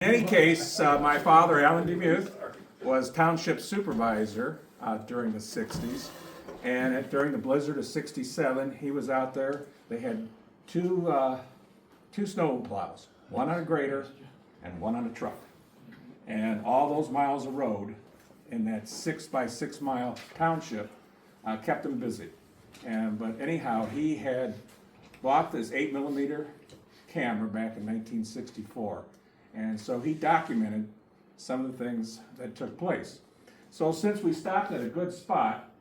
In any case, my father, Alan DeMuth, was township supervisor during the 60s. And during the blizzard of 67, he was out there. They had two snow plows, one on a grader and one on a truck. And all those miles of road in that 6 by 6 mile township kept him busy. But anyhow, he had bought this 8mm camera back in 1964. And so he documented some of the things that took place. So since we stopped at a good spot,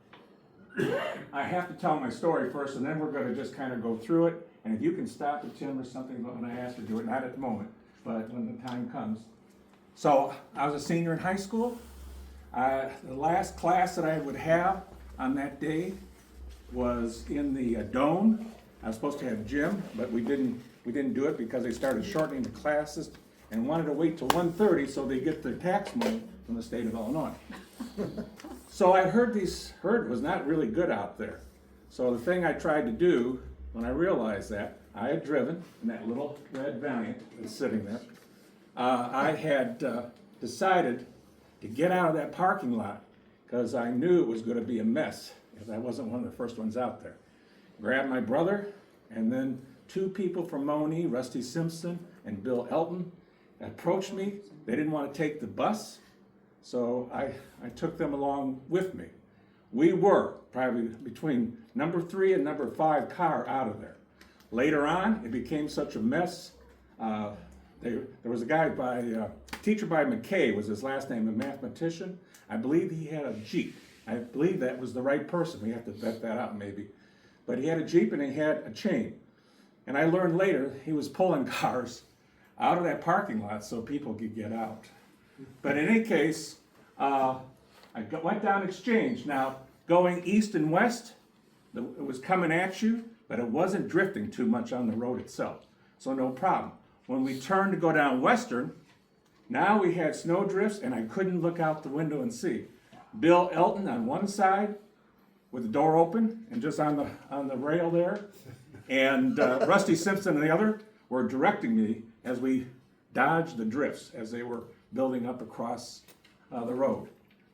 I have to tell my story first, and then we're going to just kind of go through it. And if you can stop it, Tim, or something when I ask to do it, not at the moment, but when the time comes. So I was a senior in high school. The last class that I would have on that day was in the dome. I was supposed to have gym, but we didn't do it because they started shortening the classes and wanted to wait till 1:30 so they get their tax money from the state of Illinois. So I heard it was not really good out there. So the thing I tried to do when I realized that, I had driven in that little red Valiant that's sitting there. I had decided to get out of that parking lot because I knew it was going to be a mess if I wasn't one of the first ones out there. Grabbed my brother and then two people from Moni, Rusty Simpson and Bill Elton, approached me. They didn't want to take the bus, so I took them along with me. We were probably between number 3 and number 5 car out of there. Later on, it became such a mess. There was a guy teacher by McKay was his last name, a mathematician. I believe he had a Jeep. I believe that was the right person. We have to vet that out maybe. But he had a Jeep and he had a chain. And I learned later he was pulling cars out of that parking lot so people could get out. But in any case, I went down Exchange. Now, going east and west, it was coming at you, but it wasn't drifting too much on the road itself, so no problem. When we turned to go down Western, now we had snow drifts and I couldn't look out the window and see. Bill Elton on one side with the door open and just on the rail there, and Rusty Simpson on the other were directing me as we dodged the drifts as they were building up across the road.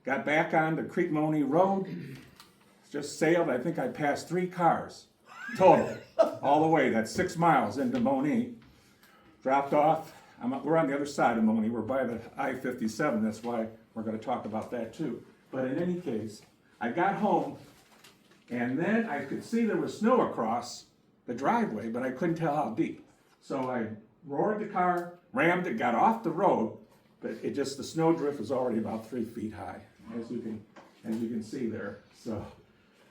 Got back on the Creek Moni Road, just sailed. I think I passed 3 cars total, all the way. That's 6 miles into Moni. Dropped off. We're on the other side of Moni. We're by the I-57. That's why we're going to talk about that too. But in any case, I got home, and then I could see there was snow across the driveway, but I couldn't tell how deep. So I roared the car, rammed it, got off the road, but the snow drift was already about 3 feet high, as you can see there. So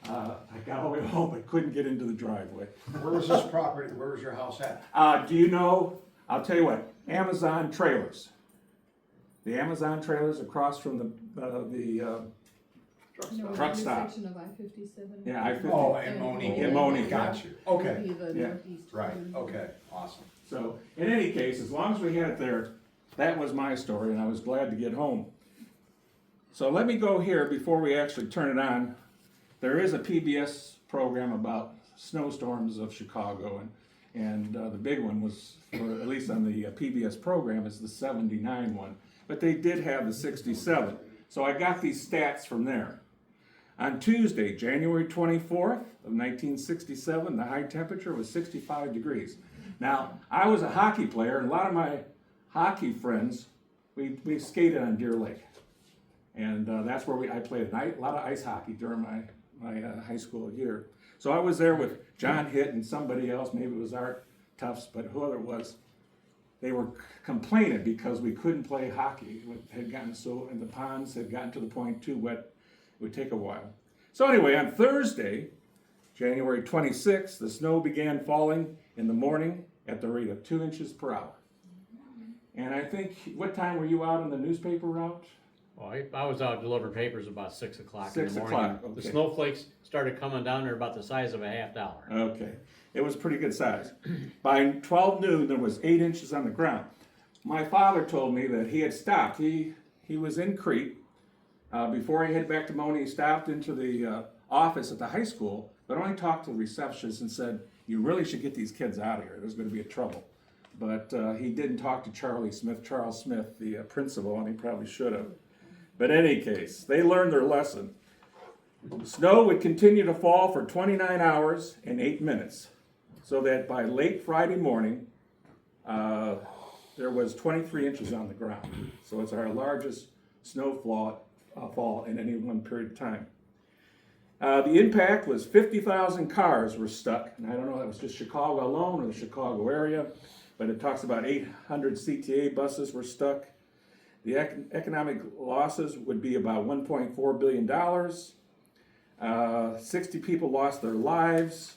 I got all the way home, I couldn't get into the driveway. Where was this property? Where was your house at? Do you know? I'll tell you what. Amazon trailers. The Amazon trailers across from the truck stop. Section of I-57. Yeah, I-50. Oh, in Moni. In Moni, Got you. Okay. Be the Yeah. northeast Right. corner. Okay. Awesome. So, in any case, as long as we had it there, that was my story, and I was glad to get home. So let me go here before we actually turn it on. There is a PBS program about snowstorms of Chicago, and the big one was, at least on the PBS program, is the 79 one. But they did have the 67. So I got these stats from there. On Tuesday, January 24th of 1967, the high temperature was 65 degrees. Now, I was a hockey player, and a lot of my hockey friends, we skated on Deer Lake. And that's where I played a lot of ice hockey during my high school year. So I was there with John Hitt and somebody else, maybe it was Art Tufts, but whoever it was. They were complaining because we couldn't play hockey. It had gotten and the ponds had gotten to the point too wet, it would take a while. So anyway, on Thursday, January 26th, the snow began falling in the morning at the rate of 2 inches per hour. And I think, what time were you out on the newspaper route? Well, I was out delivering papers about 6 o'clock in 6 the morning. o'clock, okay. The snowflakes started coming down. They're about the size of a $half. Okay, it was pretty good size. By 12 noon, there was 8 inches on the ground. My father told me that he had stopped. He was in Crete. Before he headed back to Moni, he stopped into the office at the high school, but only talked to the receptionist and said, "You really should get these kids out of here. There's going to be a trouble." but he didn't talk to Charles Smith, the principal, and he probably should have. But in any case, they learned their lesson. Snow would continue to fall for 29 hours and 8 minutes, so that by late Friday morning, there was 23 inches on the ground. So it's our largest snowfall fall in any one period of time. The impact was 50,000 cars were stuck, and I don't know if it was just Chicago alone or the Chicago area, but it talks about 800 CTA buses were stuck. The economic losses would be about $1.4 billion. 60 people lost their lives,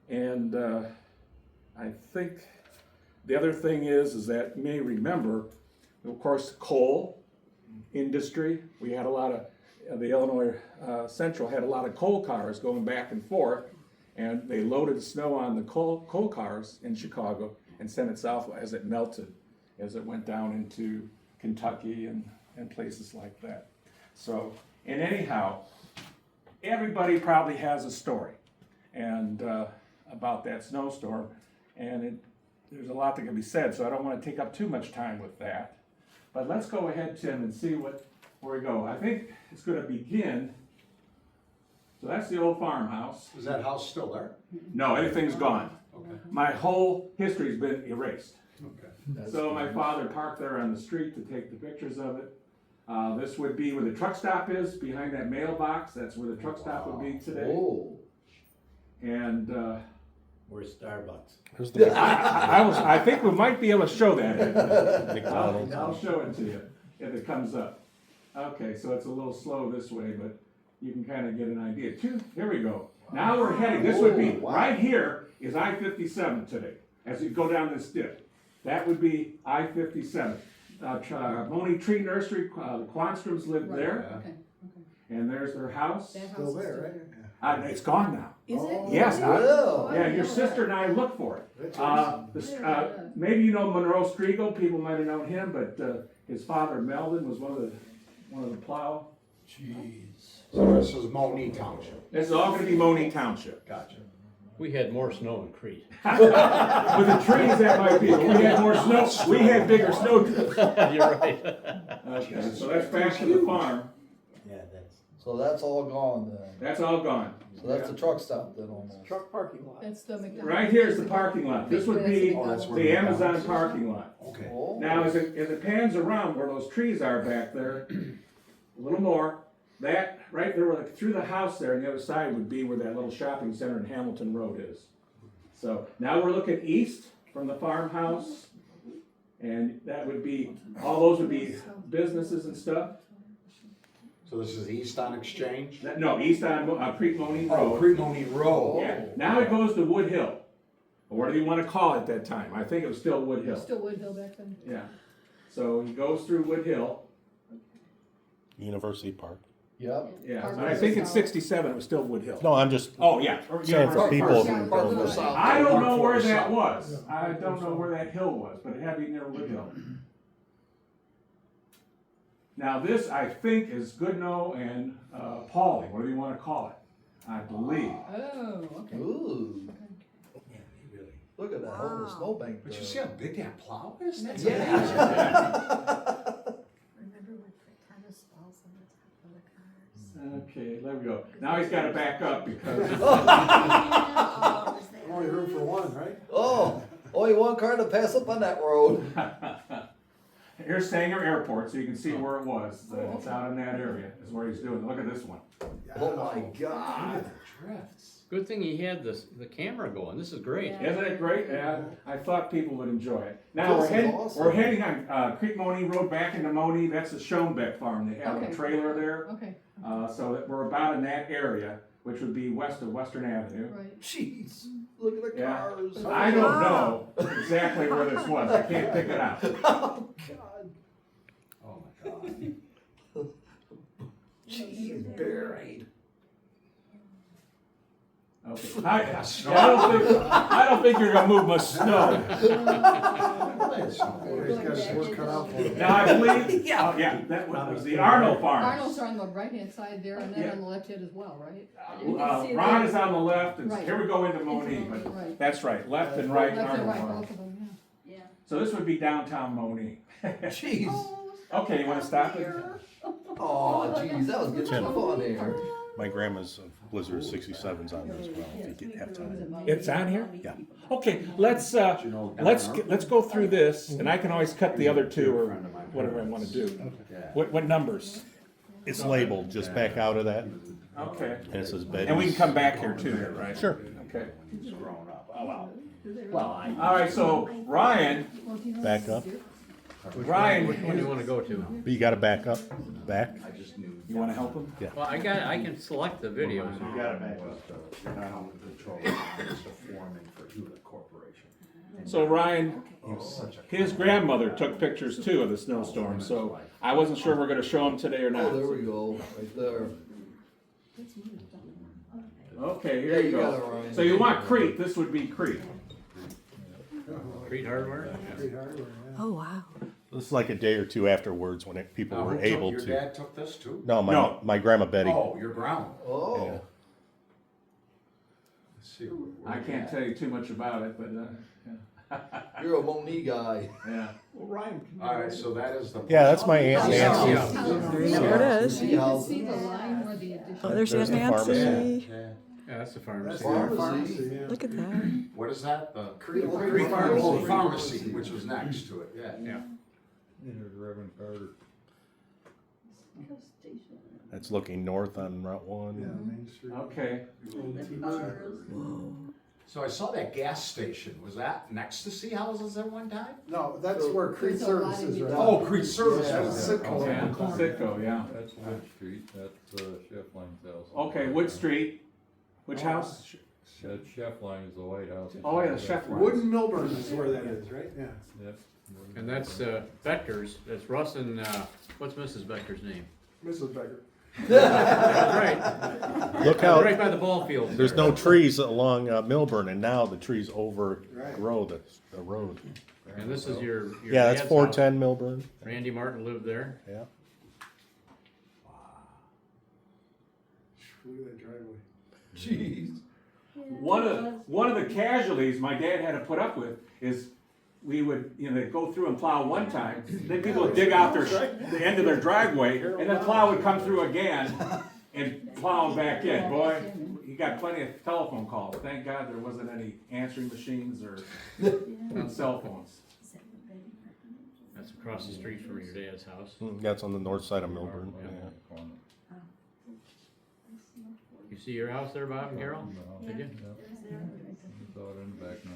and I think the other thing is that you may remember, of course, coal industry. We had a lot of, the Illinois Central had a lot of coal cars going back and forth, and they loaded snow on the coal cars in Chicago and sent it south as it melted, as it went down into Kentucky and places like that. So, and anyhow, everybody probably has a story and about that snowstorm, and there's a lot that can be said, so I don't want to take up too much time with that. But let's go ahead, Tim, and see where we go. I think it's going to begin. So that's the old farmhouse. Is that house still there? No, everything's gone. Okay. My whole history's been erased. Okay. So my father parked there on the street to take the pictures of it. This would be where the truck stop is, behind that mailbox. That's where the truck stop would be today. Oh. And Where's Starbucks? I think we might be able to show that. McDonald's. I'll show it to you if it comes up. Okay, so it's a little slow this way, but you can kind of get an idea. Here we go. Now we're heading, this would be, right here is I-57 today, as you go down this dip. That would be I-57. Moni Tree Nursery, the Quanstroms lived there, Okay. and there's their house. That house Still is there, right? It's gone now. Is it? Yes, Well. yeah, your sister and I looked for it. Maybe you know Monroe Striegel, people might have known him, but his father Melvin was one of the plow. Jeez. So this is Moni Township. This is all gonna be Moni Township. Gotcha. We had more snow in Crete. With the trees that might be, we had more snow, we had bigger snow drifts. You're right. Okay, so that's back to the farm. Yeah, that's. So that's all gone then. That's all gone. So that's the truck stop then almost. Truck parking lot. That's the McDonald's. Right here is the parking lot. This would be Oh, that's where the the Amazon McDonald's is. parking lot. Okay. Oh. Now, as it pans around where those trees are back there, a little more, that, right there, like through the house there, and the other side would be where that little shopping center in Hamilton Road is. So now we're looking east from the farmhouse, and that would be, all those would be businesses and stuff. So this is east on Exchange? No, east on Creek Moline Oh, Road. Pre-Moni Road. Yeah, now it goes to Wood Hill, or what do you want to call it that time? I think it was still Wood Hill. Still Woodville back then. Yeah, so he goes through Wood Hill. University Park. Yep. Yeah, Park but I Road think in South. '67 it was still Wood Hill. No, I'm just Oh, yeah. saying for people who Park don't Road know. South. I don't know where Park that South. was. I don't know where that hill was, but it had to be near Wood Hill. Now this, I think, is Goodnoe and Pauling, whatever you want to call it, I believe. Oh, okay. Ooh, Yeah, really. look at that whole snowbank. But you there. see how big that plow is? That's Yeah. amazing. Remember when the tennis balls on the top of the cars? Okay, there we go. Now he's got to back up because Oh, was there? Only room for one, right? Oh, only one car to pass up on that road. here's Sanger Airport, so you can see where it was. It's out in that area, is where he's doing. Look at this one. Oh my God. Drifts. Good thing he had the camera going. This is great. Yeah. Isn't it great? Yeah, I thought people would enjoy it. Now This is awesome. we're heading on Creek Moni Road back into Moni. That's the Schoenbeck farm. They have Okay. a trailer there. Okay, So that we're about in that area, which would be west of Western Avenue. right. Jeez, look at the Yeah. cars. I don't know exactly where this was. I can't pick it out. Oh God. Oh my God. Jeez, buried. Okay. I don't think you're gonna move much snow. That's not He's bad. got his work cut out for him. Now I believe, yeah, that was the Arnold Farm. Arnold's are on the right-hand side there, and then Yeah. on the left hand as well, right? Ron is on the left, and Right. here we go into Moni, Into Moni, but right. that's right, left and right Left and Arnold right, Farm. both of them, yeah. So this would be downtown Moni. Jeez. Okay, you wanna stop it? Oh, jeez, that was good stuff on there. My grandma's Blizzard 67's on there as well, if you have time. It's on here? Yeah. Okay, let's go through this, and I can always cut the other two or whatever I wanna do. What numbers? It's labeled, just back out of that, Okay. and it says bed. And we can come back here too, right? Sure. Okay. Grown up. Oh, wow. Well, I. All right, so Ryan, Back up, Which Ryan- one do you wanna go to? but you gotta back up, back. I just knew. you wanna help him? Well, I can select the videos. You gotta back up, you're not on the control, it's the foreman for Hewlett Corporation. So Ryan, He was such a. his grandmother took pictures too of the snowstorm, so I wasn't sure we're gonna show them today or Oh, there not. we go, right there. Okay, Yeah, here you you got it, go. Ryan. So you want Crete, this would be Crete. Creed Hardware? Pretty hardware, yeah. Oh, wow. This is like a day or two afterwards when people Now, were who took- able Your to. dad took this too? No, No. my grandma Betty. Oh, your ground. Oh, Yeah. Let's see. where I we can't at? tell you too much about it, but, you're a Moni guy. yeah. Well, Ryan, can you All right, so that is the. Yeah, that's my Aunt Yeah. Nancy. Yeah. There it is. So you can see the line where the addition. Oh, there's There's your the pharmacy. Nancy. Yeah. Yeah, that's the that's pharmacy. our Pharmacy. pharmacy, yeah. Look at that. What is that? The Crete Crete Pharmacy. Pharmacy, which was next to it, yeah. Yeah. Reverend Carter. That's looking north on Route 1. Yeah, Main Street. Okay. Old T-Bird. So I saw that gas station. Was that next to Sea Houses at one time? No, that's where Crete There's a lot Services of right Oh, now. Crete Service Yeah, was there. Sitco. Okay. Yeah, Sitco, yeah. That's Wood Street, that's Sheffline's house. Okay, Wood Street, which house? That Sheffline is the White House. Oh, yeah, the chef line. Wooden Milburn is where that is, right? Yeah. Yep. And that's, Vector's, that's Russ and, what's Mrs. Vector's name? Mrs. Becker. That's right. Look out, Right by the ball field. there's no trees along Milburn, and now the trees overgrow the road. And this is your Yeah, that's dad's 410 Milburn. house. Randy Martin lived there. Yeah. Look at that driveway. Jeez. One of the casualties my dad had to put up with is we would, they'd go through and plow one time, then people would dig out the end of their driveway, and then plow would come through again and plow them back in. Boy, he got plenty of telephone calls. Thank God there wasn't any answering machines or cell phones. That's across the street from your dad's house. That's on the north side of Milburn. Yeah. You see your house there, Bob and Carol? Did you? Saw it in the back now.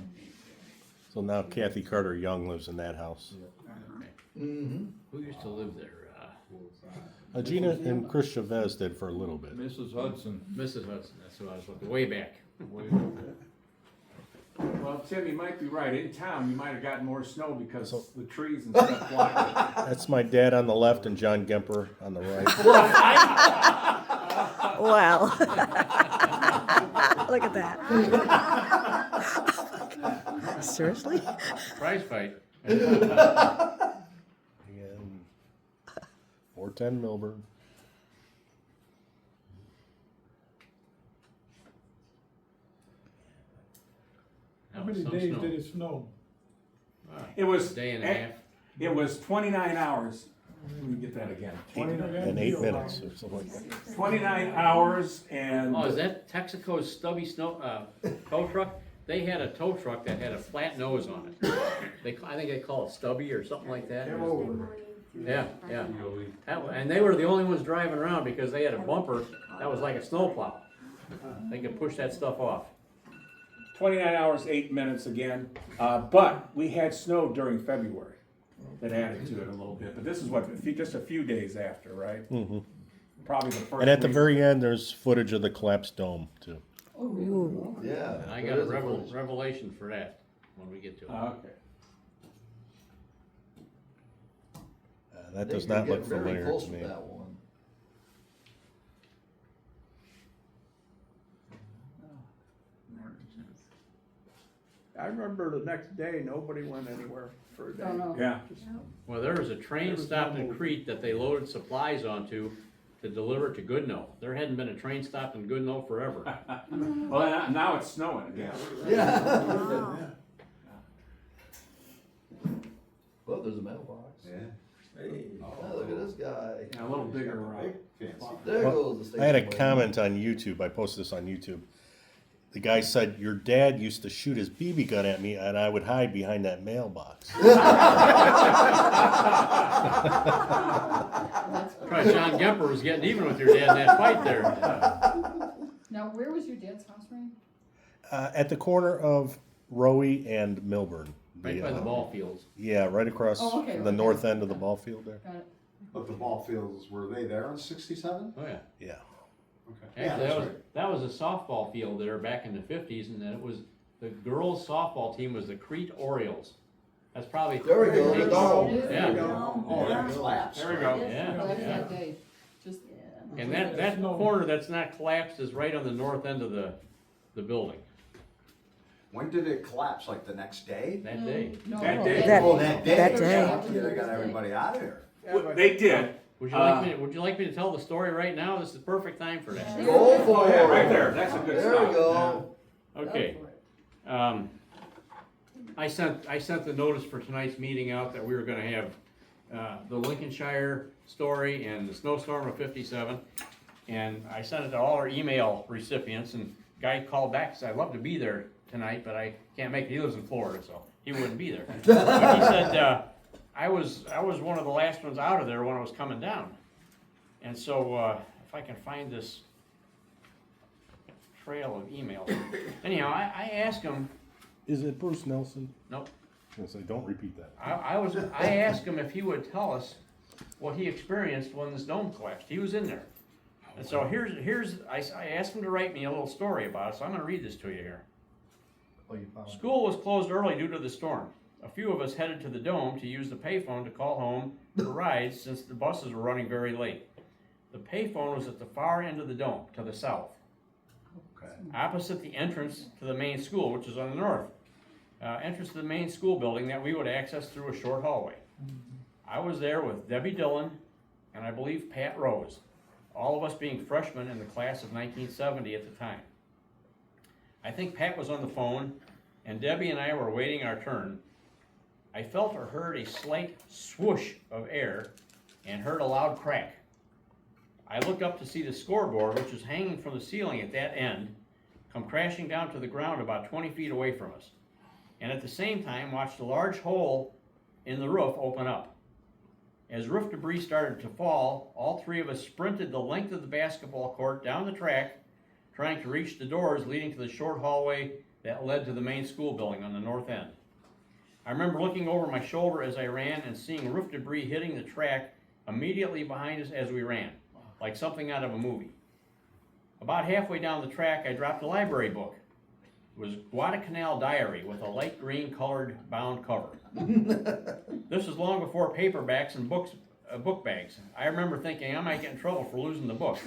So now Kathy Carter Young lives in that house. Mm-hmm. Who used to live there? Gina and Chris Chavez did for a little bit. Mrs. Hudson. Mrs. Hudson, that's who I was looking, way back. Well, Tim, you might be right. In town, you might have gotten more snow because the trees and stuff blocked it. That's my dad on the left and John Gemper on the right. Wow. Look at that. Seriously? Prize fight. And 410 Milburn. That How was many some days snow. did it snow? It was Day and a half. It was 29 hours. Let me get that again. 29, In 8 minutes or something like that. 29 hours and Oh, is that Texaco's stubby snow, tow truck? They had a tow truck that had a flat nose on it. I think they call it stubby or something like that. Came over. Yeah, yeah. And they were the only ones driving around because they had a bumper that was like a snowplow. They could push that stuff off. 29 hours, 8 minutes again. But we had snow during February that added to it a little bit. But this is just a few days after, right? Mhm. Probably the first And at the week. very end, there's footage of the collapsed dome, too. Oh, really? Yeah. And I got a revelation for that when we get to it. Okay. That They does could not get look very familiar close to me. That one. I remember the next day, nobody went anywhere for a day. Oh, no. Yeah. Well, there was a train There was stopped no in movement. Crete that they loaded supplies onto to deliver to Goodnoe. There hadn't been a train stopped in Goodnoe forever. Well, now it's snowing again. Yeah. Well, there's a mailbox. Yeah. Hey. Oh, look at this guy. Yeah, a little bigger around. Fancy. There Well, goes the station. I had a wagon. comment on YouTube. I posted this on YouTube. The guy said, "Your dad used to shoot his BB gun at me, and I would hide behind that mailbox." Try John Gemper was getting even with your dad in that fight there. Now, where was your dad's house, Ryan? At the corner of Rowie and Milburn. Right by the ball fields. Yeah, right across Oh, okay, the okay. north end of the ball field there. Got it. But the ball fields, were they there in 67? Oh, yeah. Yeah. Okay. Actually, that's right. that was a softball field there back in the 50s, and then it was, the girls' softball team was the Crete Orioles. That's probably. There we go, the dome. Yeah. Oh, that collapsed. There we go. Yeah, Well, that's yeah. that day. Just, And that corner that's not collapsed is right on the north end of the building, When did it collapse? Like the next day? that day. No, That no, day. that Oh, that day. That day. Yeah, they got everybody out of there. They did. Would you like me to tell the story right now? This is the perfect time for that. Go for Yeah, it. right there. That's a good There we stop. go. Okay. I sent the notice for tonight's meeting out that we were gonna have, the Lincolnshire story and the snowstorm of 57. And I sent it to all our email recipients, and guy called back and said, "I'd love to be there tonight, but I can't make it." He lives in Florida, so he wouldn't be there. But he said, I was one of the last ones out of there when I was coming down. And so, if I can find this trail of emails. Anyhow, I asked him, Is it Bruce Nelson? nope, I was gonna say, don't repeat that. I asked him if he would tell us what he experienced when this dome collapsed. He was in there. And so I asked him to write me a little story about it, so I'm gonna read this to you here. Oh, you found it. School was closed early due to the storm. A few of us headed to the dome to use the payphone to call home for rides since the buses were running very late. The payphone was at the far end of the dome, to the south, Okay. opposite the entrance to the main school, which is on the north. Entrance to the main school building that we would access through a short hallway. I was there with Debbie Dillon and I believe Pat Rose, all of us being freshmen in the class of 1970 at the time. I think Pat was on the phone and Debbie and I were waiting our turn. I felt or heard a slight swoosh of air and heard a loud crack. I looked up to see the scoreboard, which was hanging from the ceiling at that end, come crashing down to the ground about 20 feet away from us, and at the same time watched a large hole in the roof open up. As roof debris started to fall, all three of us sprinted the length of the basketball court down the track, trying to reach the doors leading to the short hallway that led to the main school building on the north end. I remember looking over my shoulder as I ran and seeing roof debris hitting the track immediately behind us as we ran, like something out of a movie. About halfway down the track, I dropped a library book. It was Guadalcanal Diary with a light green colored bound cover. This was long before paperbacks and book bags. I remember thinking I might get in trouble for losing the book.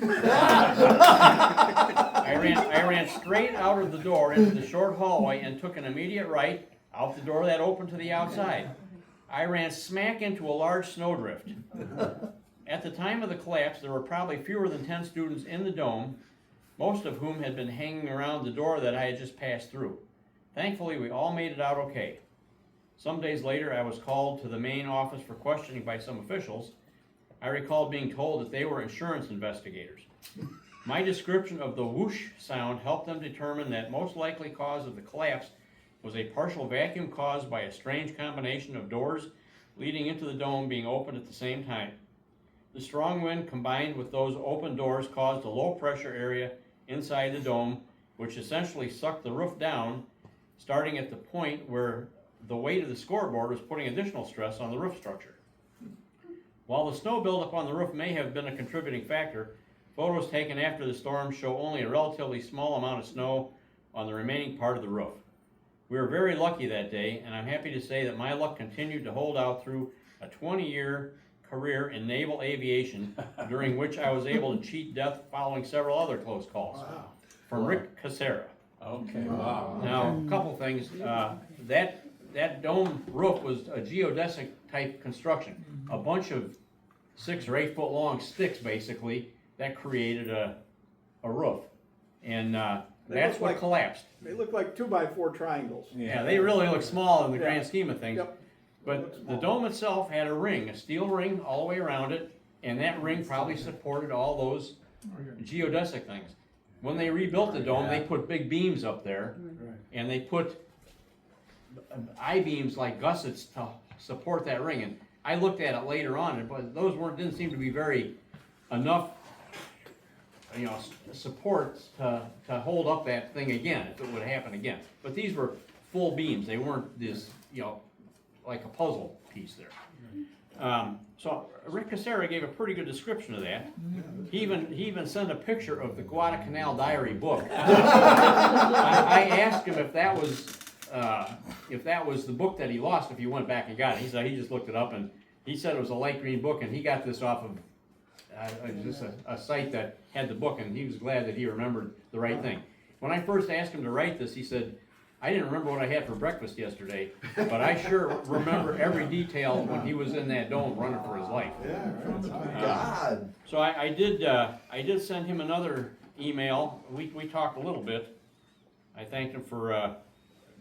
I ran straight out of the door into the short hallway and took an immediate right out the door that opened to the outside. I ran smack into a large snowdrift. At the time of the collapse, there were probably fewer than 10 students in the dome, most of whom had been hanging around the door that I had just passed through. Thankfully, we all made it out okay. Some days later, I was called to the main office for questioning by some officials. I recall being told that they were insurance investigators. My description of the whoosh sound helped them determine that most likely cause of the collapse was a partial vacuum caused by a strange combination of doors leading into the dome being opened at the same time. The strong wind combined with those open doors caused a low pressure area inside the dome, which essentially sucked the roof down, starting at the point where the weight of the scoreboard was putting additional stress on the roof structure. While the snow buildup on the roof may have been a contributing factor, photos taken after the storm show only a relatively small amount of snow on the remaining part of the roof. We were very lucky that day, and I'm happy to say that my luck continued to hold out through a 20-year career in naval aviation, during which I was able to cheat death following several other close calls. Wow. From Rick Casera. Okay, wow. Now, a couple things. That dome roof was a geodesic type construction. A bunch of 6 or 8 foot long sticks, basically, that created a roof. And that's look what like- collapsed. They look like 2x4 triangles. Yeah, they really look small in the grand scheme of things. Yep. But the dome itself had a ring, a steel ring all the way around it, and that ring probably supported all those geodesic things. When they rebuilt the dome, they put big beams up there, and they put I-beams like gussets to support that ring. And I looked at it later on, but those didn't seem to be very enough, support to hold up that thing again if it would happen again. But these were full beams; they weren't this, like a puzzle piece there. So Rick Casera gave a pretty good description of that. He even sent a picture of the Guadalcanal Diary book. I asked him if that was the book that he lost, if he went back and got it. He said he just looked it up, and he said it was a light green book, and he got this off of just a site that had the book, and he was glad that he remembered the right thing. When I first asked him to write this, he said, I didn't remember what I had for breakfast yesterday, but I sure remember every detail when he was in that dome running for his life. God. So I did send him another email. We talked a little bit. I thanked him for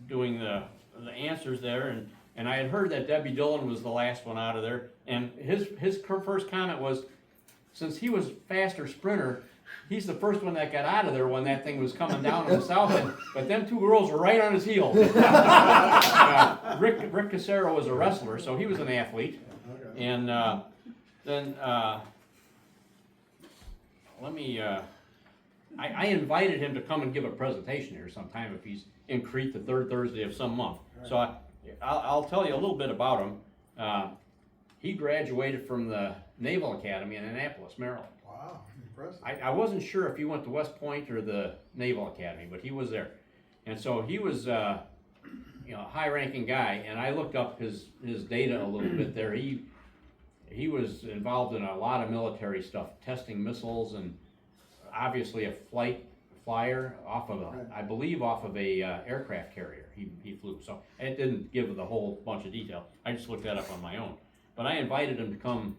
doing the answers there, and I had heard that Debbie Dillon was the last one out of there, and his first comment was, since he was faster sprinter, he's the first one that got out of there when that thing was coming down on the south end, but them two girls were right on his heels. Rick Casera was a wrestler, so he was an athlete, and then I invited him to come and give a presentation here sometime if he's in Crete the third Thursday of some month. So I'll tell you a little bit about him. He graduated from the Naval Academy in Annapolis, Maryland. Wow, impressive. I wasn't sure if he went to West Point or the Naval Academy, but he was there. And so he was a high-ranking guy, and I looked up his data a little bit there. He was involved in a lot of military stuff, testing missiles, and obviously a flyer off of I believe off of a aircraft carrier he flew. So it didn't give the whole bunch of detail. I just looked that up on my own. But I invited him to come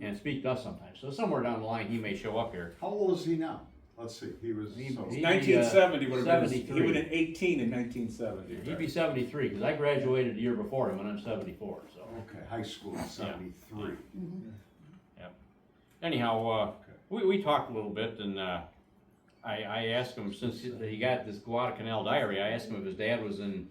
and speak to us sometime. So somewhere down the line he may show up here. How old is he now? Let's see, he was. He- so- 1970 would have been, he 73. would have been 18 in 1970. He'd be 73 because I graduated a year before him, and I'm 74. So Okay, high school in 73. anyhow, we talked a little bit, and I asked him, since he got this Guadalcanal Diary, I asked him if his dad was in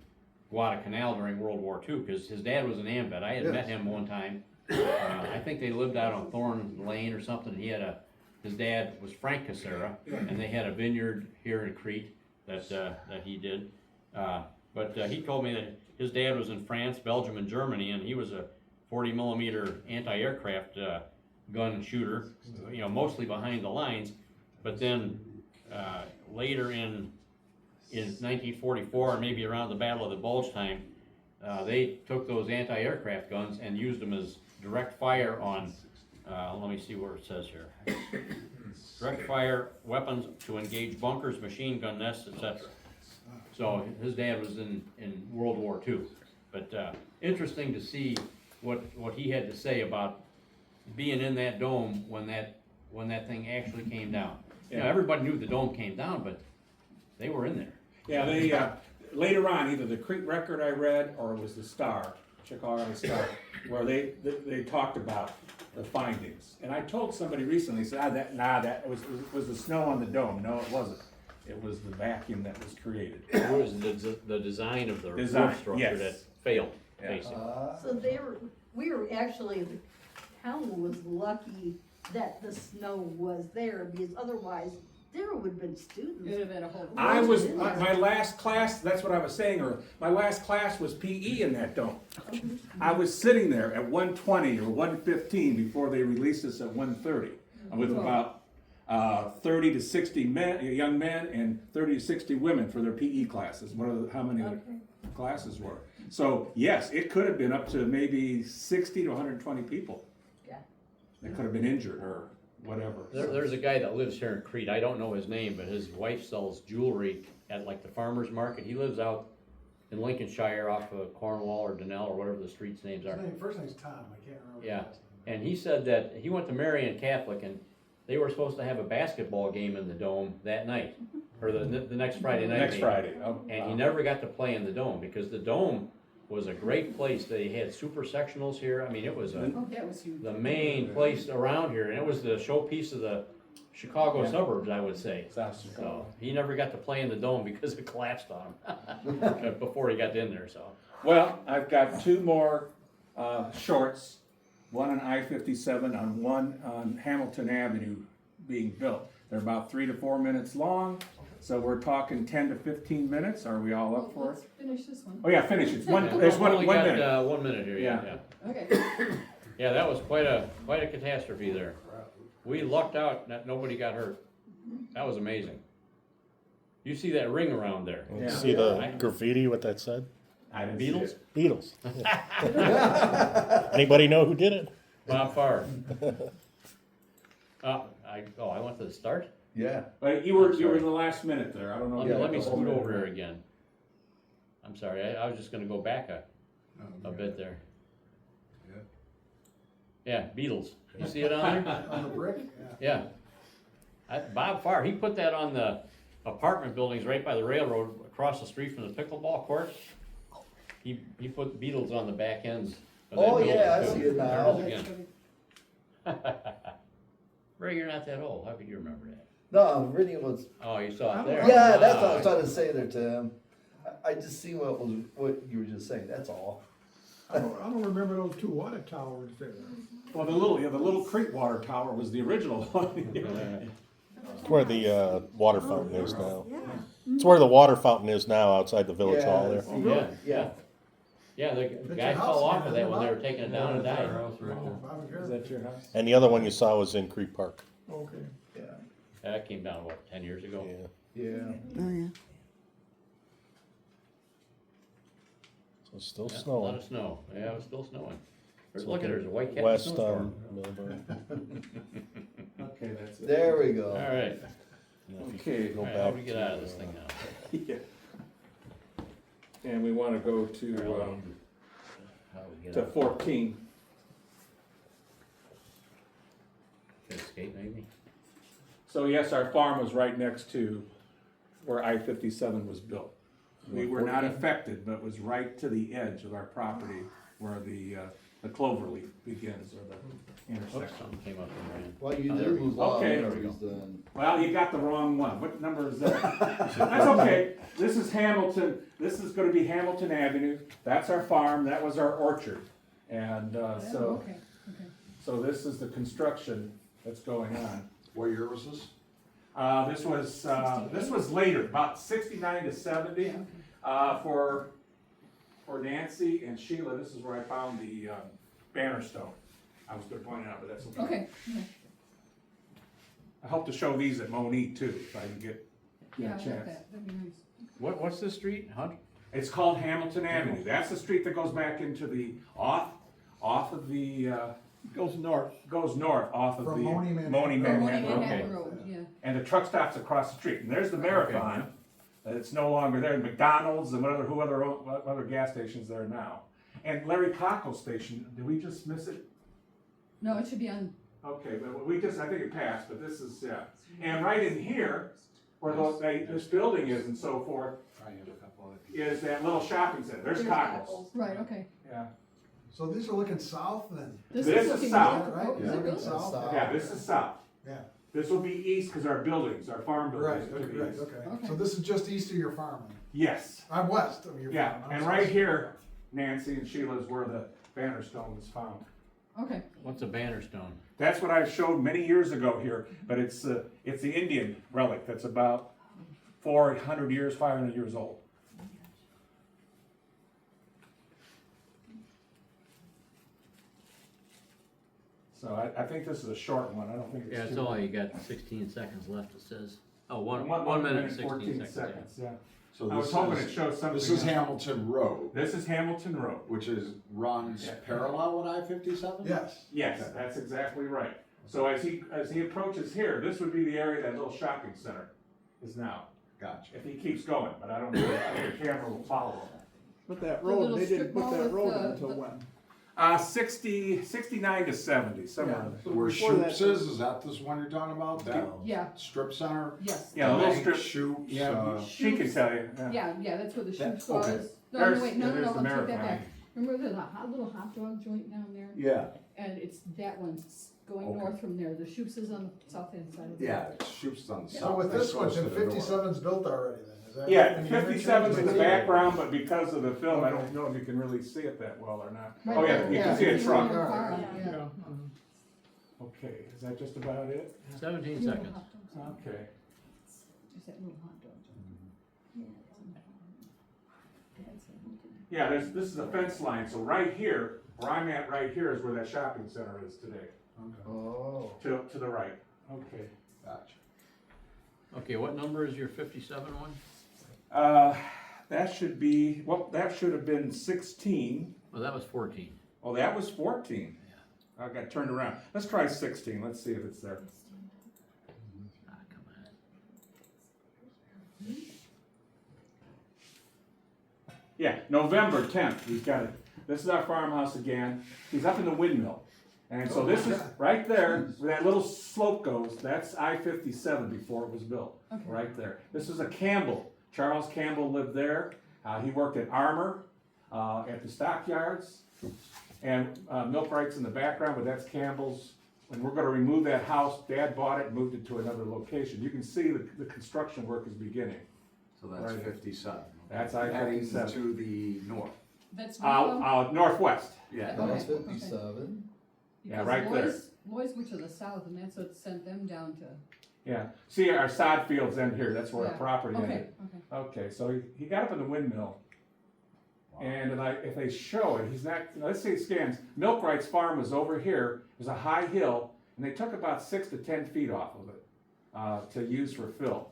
Guadalcanal during World War II, because his dad was an AMVET. I had met him one time. I think they lived out on Thorn Lane or something. His dad was Frank Casera, and they had a vineyard here in Crete that he did. But he told me that his dad was in France, Belgium, and Germany, and he was a 40 millimeter anti-aircraft gun shooter, mostly behind the lines. But then later in 1944, maybe around the Battle of the Bulge time, they took those anti-aircraft guns and used them as direct fire on, let me see where it says here. Direct fire weapons to engage bunkers, machine gun nests, etc. So his dad was in World War II. But interesting to see what he had to say about being in that dome when that thing actually came down. Everybody knew the dome came down, but they were in there. Yeah, they later on, either the Crete Record I read or it was the Star, Chicago Star, where they talked about the findings. And I told somebody recently, said, that was the snow on the dome. No, it wasn't. It was the vacuum that was created. It was the design of the roof structure yes. that failed, Yeah. basically. So we were actually, the town was lucky that the snow was there, because otherwise there would have been It students. would have been a whole. My last class, that's what I was saying earlier, my last class was PE in that dome. I was sitting there at 1:20 or 1:15 before they released us at 1:30, with about 30 to 60 young men and 30 to 60 women for their PE classes, how many the classes were. So yes, it could have been up to maybe 60 to 120 people. Yeah. That could have been injured or whatever. There's a guy that lives here in Crete. I don't know his name, but his wife sells jewelry at like the farmer's market. He lives out in Lincolnshire off of Cornwall or Donnell or whatever the streets names are. First name's Tom, I can't remember. Yeah, and he said that he went to Marian Catholic, and they were supposed to have a basketball game in the dome that night, or the next Friday night. Next maybe. Friday. And he never got to play in the dome because the dome was a great place. They had super sectionals here. I mean, it was Oh, that was huge. the main place around here, and it was the showpiece of the Chicago suburbs, I would say. South Chicago. So he never got to play in the dome because it collapsed on him before he got in there. So Well, I've got two more shorts, one on I-57 and one on Hamilton Avenue being built. They're about 3 to 4 minutes long, so we're talking 10 to 15 minutes. Are we all up for Let's it? finish this one. Oh yeah, finish it. yeah, There's we've one only got, minute. 1 minute here. Yeah. Yeah. Yeah. Okay. Yeah, that was quite a catastrophe there. We lucked out that nobody got hurt. That was amazing. You see that ring around there? You Yeah. see the graffiti, what that said? I didn't see Beatles? it. Beatles. Anybody know who did it? Bob Farr. I went to the start? Yeah. But you were in the last minute there. I don't know. Let me scoot over here again. I'm sorry, I was just gonna go back a bit there. Yeah, Beatles. You see it on there? On the brick? Yeah. Bob Farr, he put that on the apartment buildings right by the railroad across the street from the pickleball court. He put Beatles on the back ends of that Oh, building, yeah, I too. see it There now. it is again. Ray, you're not that old. How could you remember that? No, reading was. Oh, you saw it there? Yeah, that's what I Ah. was trying to say there, Tim. I just see what you were just saying. That's all. I don't remember those two water towers there. Well, the little creek water tower was the original one. It's where the water fountain is now. It's where the water fountain is now outside the village hall there. Oh, Yeah, really? yeah. Yeah, the your guy house fell off now, of that when they isn't were taking it down and died. House right there. Oh, I was Is there. that your house? And the other one you saw was in Creek Park. Okay. Yeah. That came down, what, 10 years ago? Yeah. Yeah. Oh, yeah. So it's still Yeah, a lot snowing. of snow. Yeah, it was still snowing. It's Look at there's a white cat in the West snowstorm. Millburn. Okay, that's it. There we go. All right. Okay. Go All right, how do back we get out of this thing now? Yeah. And we want to go to How do we get to out? 14. Escape maybe? So yes, our farm was right next to where I-57 was built. We were not affected, but was right to the edge of our property where the cloverleaf begins, or the Oops, intersection. something came up and ran. Well, you Oh, there did we go. move on. Okay. There we go. Well, you got the wrong one. What number is that? That's okay. This is Hamilton. This is going to be Hamilton Avenue. That's our farm. That was our orchard. And Oh, so okay, okay. so this is the construction that's going on. What year was this? This was later, about 69 to 70. For Nancy and Sheila, this is where I found the banner stone. I was going to point it out, but that's okay. Okay, okay. I hope to show these at Monique too, if I can get Yeah, a I like chance. that, that'd be nice. What's this street? Hunt? It's called Hamilton Avenue. That's the street that goes back into the off of the Goes north. goes north off of From the Moni Manhattan. Moni Moni Manhattan Road. Manhattan Road, yeah. And the truck stops across the street. And there's the Marathon. It's no longer there. McDonald's and what other gas stations there now. And Larry Cockle's station. Did we just miss it? No, it should be on, Okay, but I think it passed. But this is And right in here, where this building is and so forth, is that little shopping center. There's Cockle's. right, okay. Yeah. So these are looking south then? This is is looking south. good. Right? Oh, is Yeah. it really? South. Yeah, this is south. Yeah. This will be east because our buildings, our farm buildings. Right, are to be right, east. okay. Okay. So this is just east of your farm then? Yes. I'm west of your Yeah, farm. I'm and sorry. right here, Nancy and Sheila, is where the banner stone was found. Okay, What's a banner stone? That's what I showed many years ago here, but it's the Indian relic that's about 400 years, 500 years old. So I think this is a short one. I don't think it's Yeah, it's too only, long. you got 16 seconds left, it says. Oh, one minute, 16 seconds. Yeah. So I was hoping it showed something. This is else. Hamilton Road, This is Hamilton Road. which runs Yeah. parallel with I-57? Yes. Yes, that's exactly right. So as he approaches here, this would be the area that little shopping center is now. Gotcha. If he keeps going, but I don't know if the camera will follow him. But that The road, little they didn't strip put mall that with road the- until the- when? 69 to 70, somewhere. in there. So Where before that- Shoops is that this one you're talking about? That yeah, strip center? yes. Yeah, a little Bank, strip. Shoops, Yeah, she can tell you. Yeah. Yeah, that's where the That- shoe store okay. is. No, There's- no, wait, no, no, there's no, the I'll take that Marathon. back. Remember there's a little hot dog joint down there? Yeah, And it's that one's going Okay. north from there. The Shoops is on the south end side of the. yeah, it shoots on the south. So with this one, close to the the north. 57's built already then, is that? Yeah, any 57's in the interchange? background, but because of the film, I Okay. don't know if you can really see it that well or not. Right Oh, yeah, there. you can Yeah. see a It's truck. on the far end, Yeah. yeah. Okay, is that just about it? 17 Little seconds. hot dogs. Okay. Just that little hot dog joint. Yeah, this is a fence line, so right here, where I'm at right here is where that shopping center is today, Oh. to the right. Okay. Gotcha. Okay, what number is your 57 one? That should be, well, that should have been 16. Well, that was 14. Oh, that was 14. I got turned around. Let's try 16, let's see if it's there. Ah, come on. Yeah, November 10th, he's got it. This is our farmhouse again. He's up in the windmill. And so this is, right there, where that little slope goes, that's I-57 before it was built, Okay. right there. This is a Campbell. Charles Campbell lived there. He worked at Armour, at the stockyards. And Milkwright's in the background, but that's Campbell's. And we're gonna remove that house. Dad bought it and moved it to another location. You can see the construction work is beginning. So that's Right. 57. That's Heading I-57. to the north. That's Willow? Northwest. Yeah. That was Okay, okay. 57. Yeah, Because right there. Loy's were to the south, and that's what sent them down to. Yeah, see our sod fields end here, that's where our Yeah. property Okay, ended. okay. Okay, so he got up in the windmill, and if they show it, he's not, let's see it scans, Milkwright's farm was over here, there's a high hill, and they took about 6 to 10 feet off of it, to use for fill,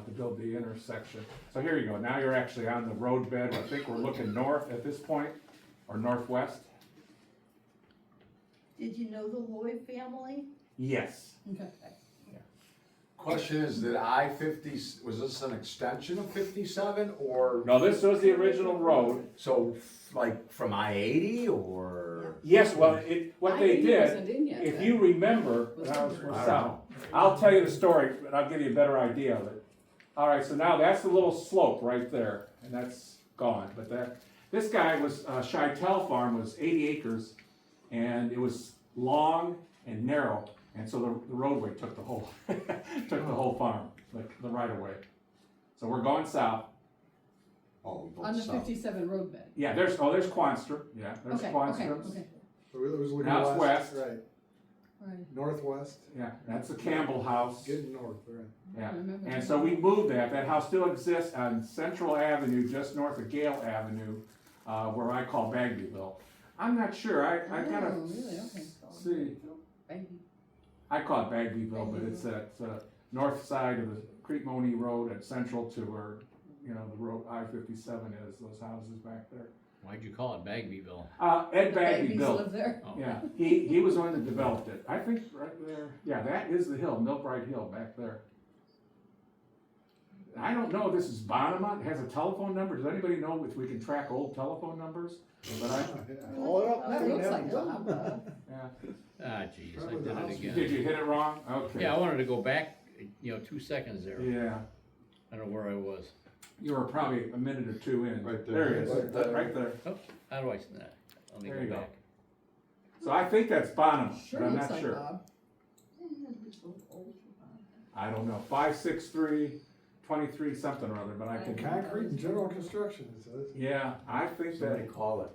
to build the intersection. So here you go, now you're actually on the road bed, I think we're looking north at this point, or northwest. Did you know the Lloyd family? Yes. Okay. Question is, did I-50, was this an extension of 57 or, No, this was the original road. so like from I-80 or? Yes, well, what they I-80 did, wasn't in yet if then. you remember, when I was south, I'll tell you the story, but I'll give you a better idea of it. All right, so now that's the little slope right there, and that's gone, but this guy was, Chitel Farm was 80 acres, and it was long and narrow, and so the roadway took the whole, farm, like the right of way. So we're going south. Oh, both On the south. 57 road bed. Yeah, there's Quanster, yeah, there's Okay, Quanstrums. okay. So it was looking Now it's west. Right, Right. northwest, Yeah, that's the Campbell house. getting north, right. Yeah, I remember and that. so we moved that house still exists on Central Avenue, just north of Gale Avenue, where I call Bagbyville. I'm not sure, I gotta Oh, really? Okay. see, Baby. I call it Bagbyville, but it's at, north side of the Creekmoney Road at Central to where, the road I-57 is, those houses back there. Why'd you call it Bagbyville? Ed The Bagby babies built, live there. Oh. yeah, he was the one that developed it, I think right there, yeah, that is the hill, Milkwright Hill back there. I don't know if this is Bonema, it has a telephone number, does anybody know if we can track old telephone numbers? But All up, That looks like yeah. Bob. yeah, Ah, jeez, I Probably the did house. it again. did you hit it wrong? Okay. Yeah, I wanted to go back, 2 seconds there. Yeah, I don't know where I was. you were probably a minute or two in. Right there. There it is, Right there. right there. Oops, how do I send that? Let me There you go go. back. So I think that's Bonema, but Sure I'm looks not like sure. Bob. I don't know, 563, 23 something or other, but I can. Concrete and general construction, it says. Yeah, I think So they that, call it.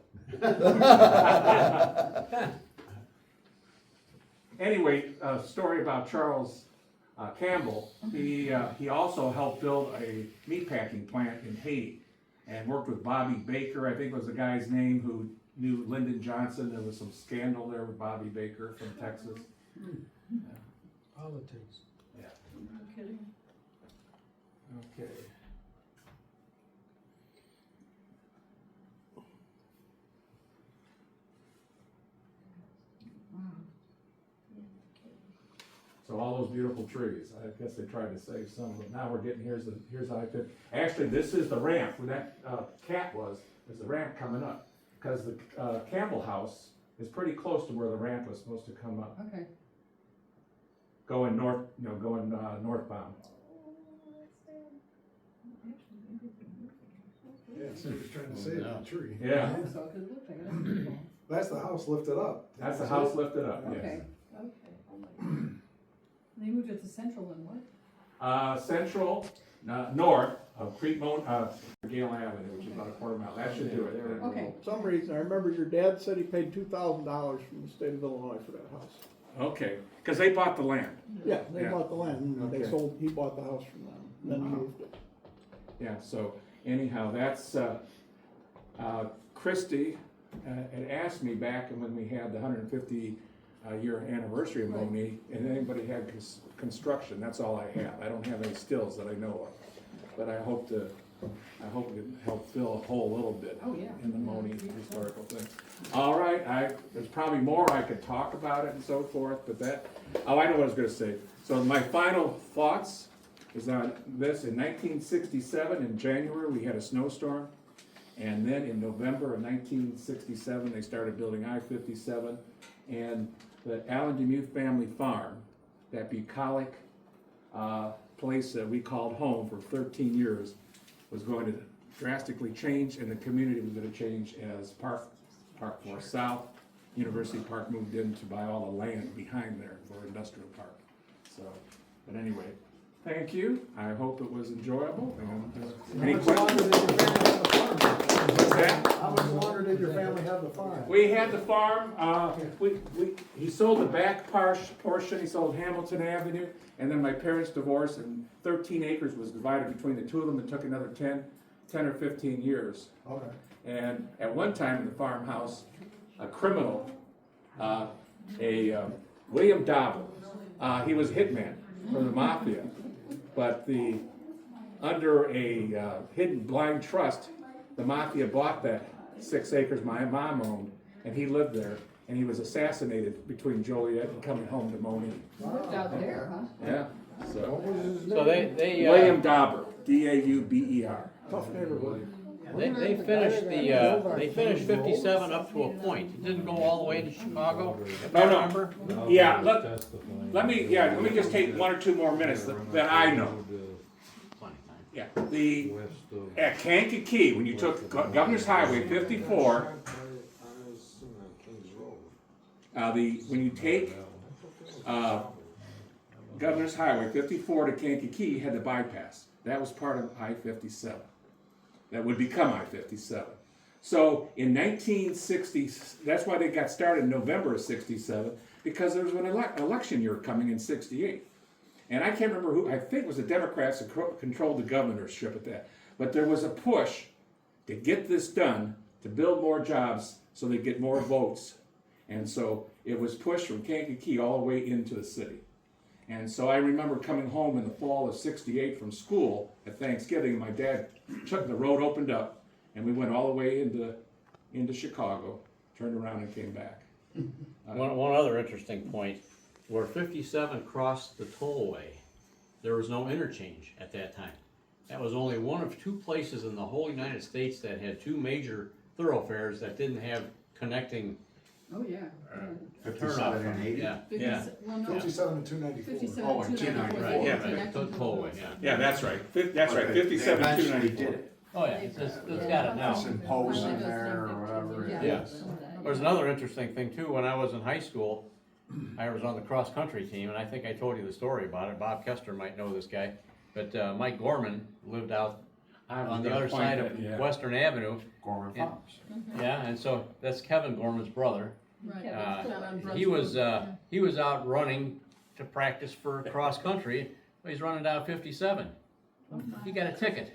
anyway, a story about Charles Campbell. He also helped build a meatpacking plant in Haiti and worked with Bobby Baker, I think was the guy's name, who knew Lyndon Johnson. There was some scandal there with Bobby Baker from Texas. Politics. No kidding. Okay. So all those beautiful trees, I guess they tried to save some of them. Now we're getting, here's I-50. Actually, this is the ramp, where that cat was, there's the ramp coming up. Because the Campbell house is pretty close to where the ramp was supposed to come up. Okay. Going north, northbound. Yeah, so he was trying to save the tree. Yeah, So it could look like it. That's the house lifted up. that's the house lifted up, yes. Okay, okay. They moved it to Central and what? Central, north of Gale Avenue, which is about a quarter mile. That should do it. Okay. For some reason, I remember your dad said he paid $2,000 from the state of Illinois for that house. Okay, because they bought the land. Yeah, they Yeah. bought the land, and Okay. he bought the house from them, and then he moved it. Yeah, so anyhow, that's, Christie had asked me back when we had the 150 year anniversary of Moni, and anybody had construction, that's all I have. I don't have any stills that I know of. But I hope to help fill a hole a little bit Oh, yeah. in the Moni historical thing. All right, there's probably more I could talk about it and so forth, but I know what I was gonna say. So my final thoughts is on this. In 1967, in January, we had a snowstorm. And then in November of 1967, they started building I-57. And the Allen DeMuth family farm, that bucolic place that we called home for 13 years, was going to drastically change, and the community was going to change as Park Forest South, University Park moved in to buy all the land behind there for industrial park. So, but anyway, thank you. I hope it was enjoyable. And, any questions? What's that? How much longer did your family have the farm? We had the farm, he sold the back portion, he sold Hamilton Avenue, and then my parents divorced, and 13 acres was divided between the two of them. It took another 10 or 15 years. Okay. And at one time in the farmhouse, a criminal, William Dauber, he was a hitman for the mafia, but under a hidden blind trust, the mafia bought that 6 acres my mom owned, and he lived there, and he was assassinated between Joliet and coming home to Moni. Lived out there, huh? Yeah, so. So they William Dauber, D-A-U-B-E-R. Tough neighborhood. They finished 57 up to a point. It didn't go all the way to Chicago, if I No. remember. Yeah, let me just take 1 or 2 more minutes that I know. Yeah, at Kankakee, when you took Governor's Highway 54, when you take Governor's Highway 54 to Kankakee, you had the bypass. That was part of I-57. That would become I-57. So in 1960, that's why they got started in November of 67, because there was an election year coming in 68. And I can't remember who, I think it was the Democrats that controlled the governorship at that. But there was a push to get this done, to build more jobs so they get more votes. And so it was pushed from Kankakee all the way into the city. And so I remember coming home in the fall of 68 from school at Thanksgiving, and my dad took the road opened up, and we went all the way into Chicago, turned around and came back. One other interesting point, where 57 crossed the tollway, there was no interchange at that time. That was only one of 2 places in the whole United States that had 2 major thoroughfares that didn't have connecting Oh, yeah. 57 and 80? Yeah, 50 yeah. Well, no. 57 and 294. 57 Oh, and 294. 294. Yeah, Connected to tollway, yeah. Yeah, that's right. That's right, 57, They eventually 294. did it. Oh, yeah, it's got it now. Symposium there or whatever. Yeah. Yes. There's another interesting thing too. When I was in high school, I was on the cross-country team, and I think I told you the story about it. Bob Kester might know this guy. But Mike Gorman lived out on the other side of Western Avenue. Gorman Yeah. Farms. Yeah, and so that's Kevin Gorman's brother. Right. He was out running to practice for cross-country. He's running down 57. He got a ticket.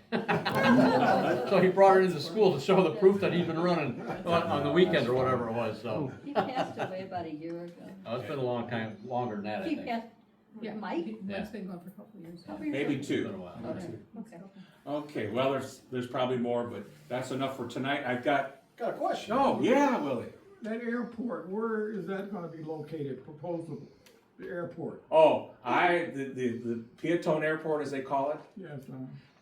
So he brought it into school to show the proof that he'd been running on the weekend or whatever it was, so. He passed away about a year ago. Oh, it's been a long time, longer than that, I He think. passed, Yeah, Mike? Mike's been gone for a couple of years. Maybe It's been 2. a while. Okay. Okay. Okay, well, there's probably more, but that's enough for tonight. I've got, Got a question. oh, yeah, Willie. That airport, where is that gonna be located, proposal, the airport? Oh, the Peatone Airport, as they call it. Yes,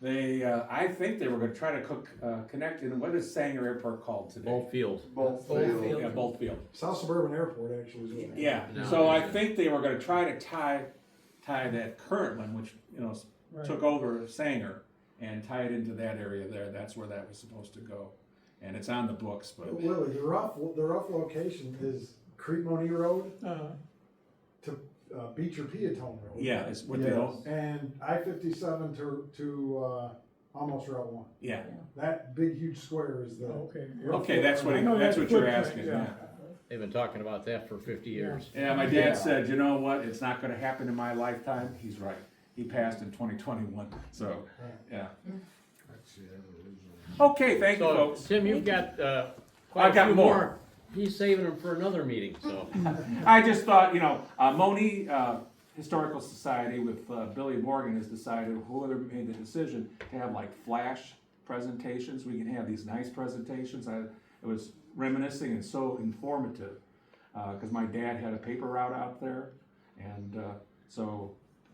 They, I think they were gonna try to connect in, what is Sanger Airport called today? Both fields. Both. Yeah, Bothfield. South Suburban Airport actually is what it is. Yeah, so I think they were gonna try to tie that current one, which, took over Sanger, and tie it into that area there. That's where that was supposed to go. And it's on the books, but, Willie, the rough location is Crete-Monee Road to Beecher Peatone Road. yeah, it's what they, Yes. And I-57 to almost Route 1. yeah. That big huge square is the. Okay, that's what, that's what you're asking, yeah. They've been talking about that for 50 years. Yeah, my dad said, you know what, it's not gonna happen in my lifetime. He's right. He passed in 2021, so, yeah. Okay, thank you, So, folks. Tim, you've got, quite I've a got few more. more. He's saving them for another meeting, so. I just thought, Moni Historical Society with Billy Morgan has decided, whoever made the decision, to have like flash presentations. We can have these nice presentations. It was reminiscing and so informative, because my dad had a paper route out there, and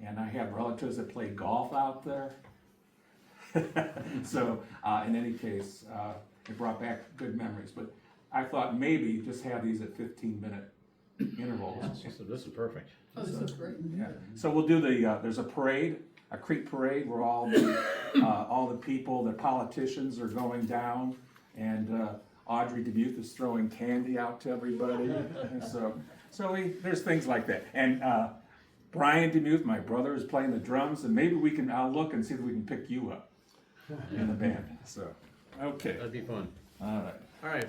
and I have relatives that play golf out there. So, in any case, it brought back good memories, but I thought maybe just have these at 15-minute intervals. So this is perfect. Oh, this is great. Yeah. So we'll do there's a parade, a Crete parade, where all the people, the politicians are going down, and Audrey DeMuth is throwing candy out to everybody. And so there's things like that. And Brian DeMuth, my brother, is playing the drums, and maybe I'll look and see if we can pick you up in the band. So, okay. That'd be fun. All right. All right.